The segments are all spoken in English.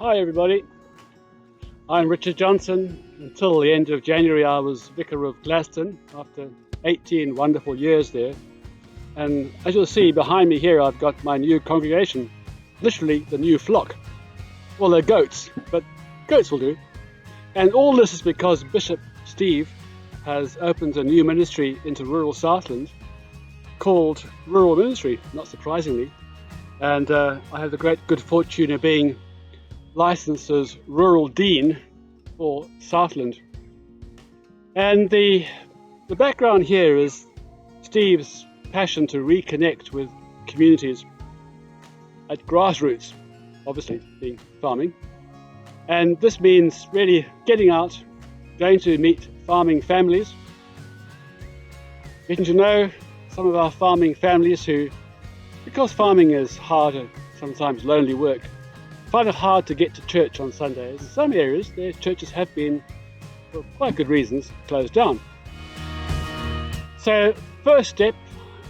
Hi everybody, I'm Richard Johnson. Until the end of January I was Vicar of Glaston after 18 wonderful years there. And as you'll see behind me here, I've got my new congregation, literally the new flock. Well, they're goats, but goats will do. And all this is because Bishop Steve has opened a new ministry into rural Southland called Rural Ministry, not surprisingly. And I have the great good fortune of being licensed as Rural Dean for Southland. And the background here is Steve's passion to reconnect with communities at grassroots, obviously being farming. And this means really getting out, going to meet farming families, getting to know some of our farming families who, because farming is hard and sometimes lonely work, find it hard to get to church on Sundays. In some areas, their churches have been, for quite good reasons, closed down. So, first step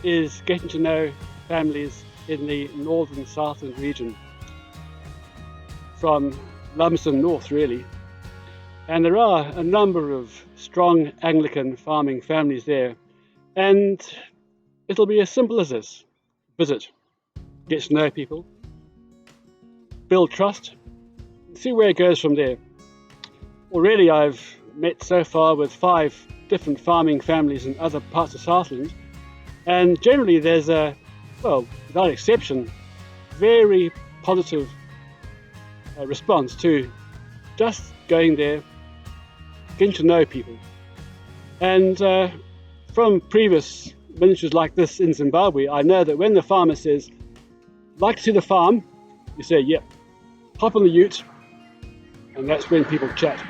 is getting to know families in the Northern Southland region, from Lumsden north really. And there are a number of strong Anglican farming families there. And it'll be as simple as this. Visit, get to know people, build trust, see where it goes from there. Already I've met so far with 5 different farming families in other parts of Southland, and generally there's without exception, very positive response to just going there, getting to know people. And from previous ministries like this in Zimbabwe, I know that when the farmer says, "Like to see the farm," you say, "Yep." Hop on the ute, and that's when people chat.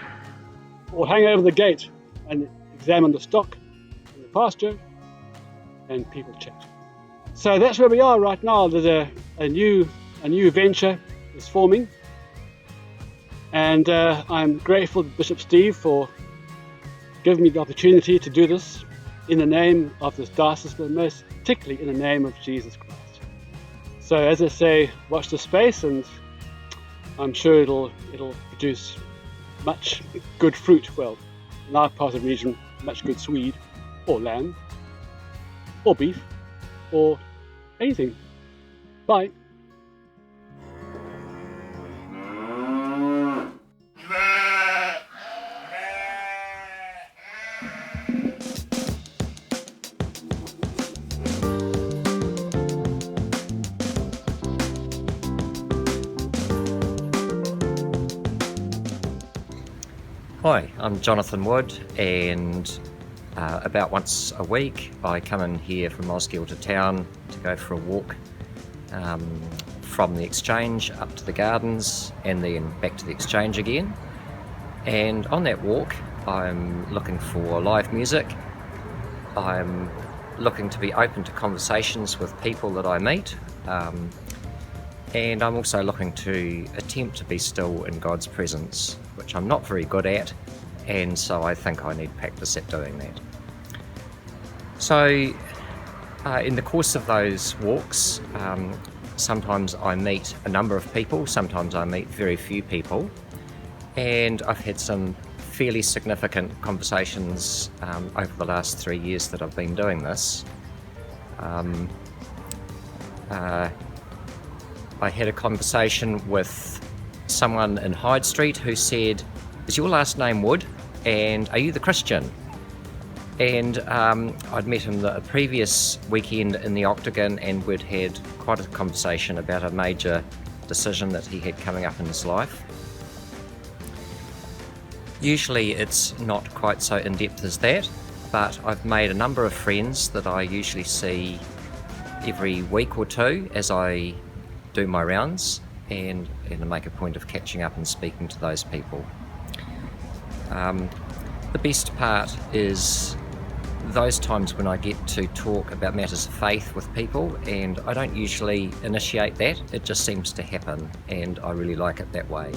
Or hang over the gate and examine the stock and the pasture, and people chat. So that's where we are right now. There's a new venture is forming, and I'm grateful to Bishop Steve for giving me the opportunity to do this in the name of this diocese, but most particularly in the name of Jesus Christ. So as I say, watch the space, and I'm sure it'll produce much good fruit. Well, in our part of the region, much good swede, or lamb, or beef, or anything. Bye. Hi, I'm Jonathan Wood, and about once a week I come in here from Osgiel to town to go for a walk from the exchange up to the gardens and then back to the exchange again. And on that walk I'm looking for live music. I'm looking to be open to conversations with people that I meet, and I'm also looking to attempt to be still in God's presence, which I'm not very good at, and so I think I need practice at doing that. So in the course of those walks, sometimes I meet a number of people, sometimes I meet very few people, and I've had some fairly significant conversations over the last 3 years that I've been doing this. I had a conversation with someone in Hyde Street who said, "Is your last name Wood? And are you the Christian?" And I'd met him the previous weekend in the Octagon, and we'd had quite a conversation about a major decision that he had coming up in his life. Usually it's not quite so in-depth as that, but I've made a number of friends that I usually see every week or two as I do my rounds, and I make a point of catching up and speaking to those people. The best part is those times when I get to talk about matters of faith with people, and I don't usually initiate that, it just seems to happen, and I really like it that way.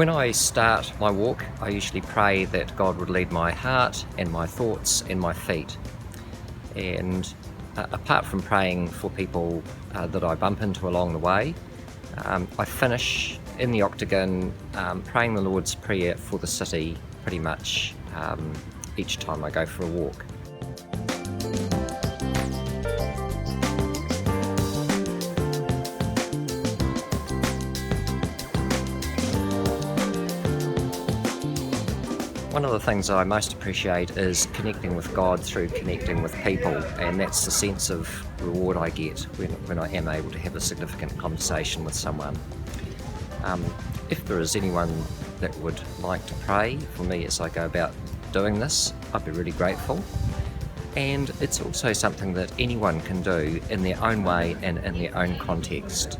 When I start my walk, I usually pray that God would lead my heart and my thoughts and my feet. And apart from praying for people that I bump into along the way, I finish in the octagon praying the Lord's Prayer for the city pretty much each time I go for a walk. One of the things I most appreciate is connecting with God through connecting with people, and that's the sense of reward I get when I am able to have a significant conversation with someone. If there is anyone that would like to pray for me as I go about doing this, I'd be really grateful. And it's also something that anyone can do in their own way and in their own context.